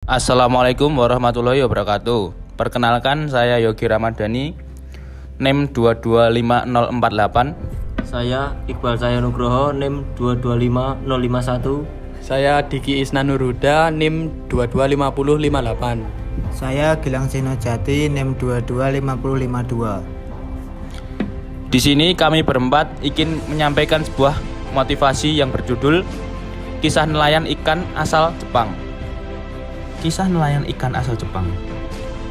Assalamualaikum warahmatullahi wabarakatuh. Perkenalkan, saya Yogi Ramadhani, NIM 225048. Saya Iqbal Cahaya Nugroho, NIM 225051. Saya Diki Isna Nurhuda, NIM 225058. Saya Gilang Sino Jati, NIM 225052. Di sini kami berempat ingin menyampaikan sebuah motivasi yang berjudul Kisah Nelayan Ikan Asal Jepang. Kisah nelayan ikan asal Jepang.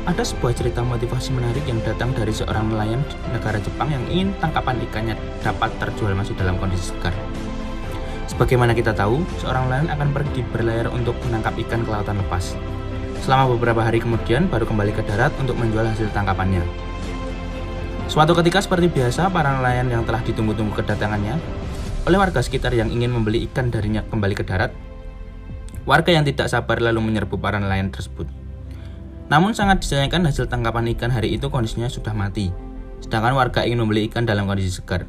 Ada sebuah cerita motivasi menarik yang datang dari seorang nelayan di negara Jepang yang ingin tangkapan ikannya dapat terjual masih dalam kondisi segar. Sebagaimana kita tahu, seorang nelayan akan pergi berlayar untuk menangkap ikan ke lautan lepas. Selama beberapa hari kemudian baru kembali ke darat untuk menjual hasil tangkapannya. Suatu ketika seperti biasa, para nelayan yang telah ditunggu-tunggu kedatangannya oleh warga sekitar yang ingin membeli ikan darinya kembali ke darat. Warga yang tidak sabar lalu menyerbu para nelayan tersebut. Namun sangat disayangkan hasil tangkapan ikan hari itu kondisinya sudah mati, sedangkan warga ingin membeli ikan dalam kondisi segar.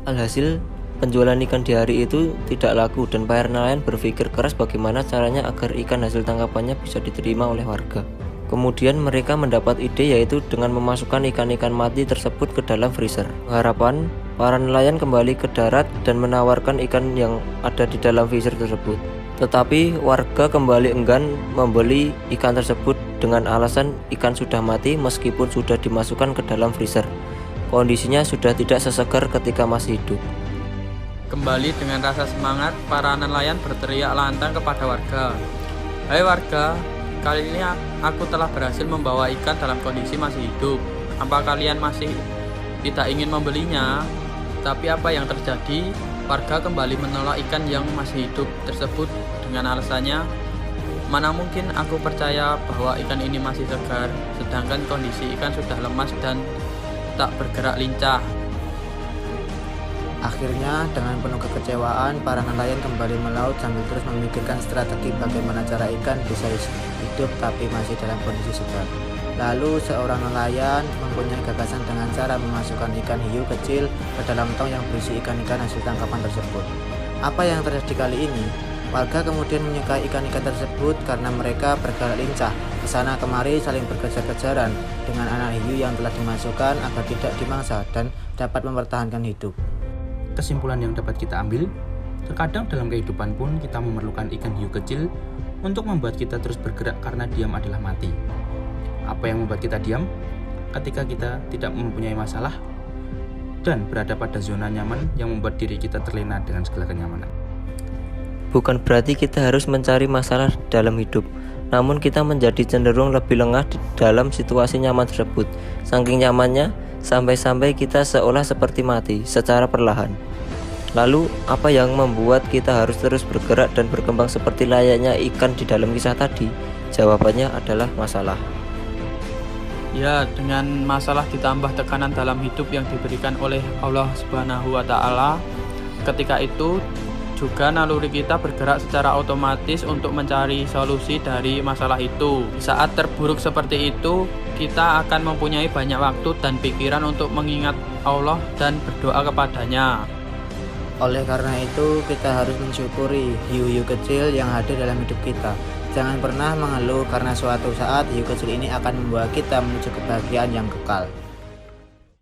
Alhasil, penjualan ikan di hari itu tidak laku dan para nelayan berpikir keras bagaimana caranya agar ikan hasil tangkapannya bisa diterima oleh warga. Kemudian mereka mendapat ide yaitu dengan memasukkan ikan-ikan mati tersebut ke dalam freezer. Harapan para nelayan kembali ke darat dan menawarkan ikan yang ada di dalam freezer tersebut. Tetapi warga kembali enggan membeli ikan tersebut dengan alasan ikan sudah mati meskipun sudah dimasukkan ke dalam freezer. Kondisinya sudah tidak sesegar ketika masih hidup. Kembali dengan rasa semangat, para nelayan berteriak lantang kepada warga. "Hai warga, kali ini aku telah berhasil membawa ikan dalam kondisi masih hidup. Apa kalian masih tidak ingin membelinya?" Tapi apa yang terjadi? Warga kembali menolak ikan yang masih hidup tersebut dengan alasannya, "Mana mungkin aku percaya bahwa ikan ini masih segar, sedangkan kondisi ikan sudah lemas dan tak bergerak lincah." Akhirnya, dengan penuh kekecewaan, para nelayan kembali melaut sambil terus memikirkan strategi bagaimana cara ikan bisa hidup tapi masih dalam kondisi segar. Lalu seorang nelayan mempunyai gagasan dengan cara memasukkan ikan hiu kecil ke dalam tong yang berisi ikan-ikan hasil tangkapan tersebut. Apa yang terjadi kali ini? Warga kemudian menyukai ikan-ikan tersebut karena mereka bergerak lincah, kesana kemari saling berkejar-kejaran dengan anak hiu yang telah dimasukkan agar tidak dimangsa dan dapat mempertahankan hidup. Kesimpulan yang dapat kita ambil, terkadang dalam kehidupan pun kita memerlukan ikan hiu kecil untuk membuat kita terus bergerak karena diam adalah mati. Apa yang membuat kita diam? Ketika kita tidak mempunyai masalah dan berada pada zona nyaman yang membuat diri kita terlena dengan segala kenyamanan. Bukan berarti kita harus mencari masalah dalam hidup, namun kita menjadi cenderung lebih lengah di dalam situasi nyaman tersebut. Saking nyamannya, sampai-sampai kita seolah seperti mati secara perlahan. Lalu, apa yang membuat kita harus terus bergerak dan berkembang seperti layaknya ikan di dalam kisah tadi? Jawabannya adalah masalah. Ya, dengan masalah ditambah tekanan dalam hidup yang diberikan oleh Allah Subhanahu wa Ta'ala, ketika itu juga naluri kita bergerak secara otomatis untuk mencari solusi dari masalah itu. Saat terburuk seperti itu, kita akan mempunyai banyak waktu dan pikiran untuk mengingat Allah dan berdoa kepadanya. Oleh karena itu, kita harus mensyukuri hiu-hiu kecil yang hadir dalam hidup kita. Jangan pernah mengeluh karena suatu saat hiu kecil ini akan membawa kita menuju kebahagiaan yang kekal.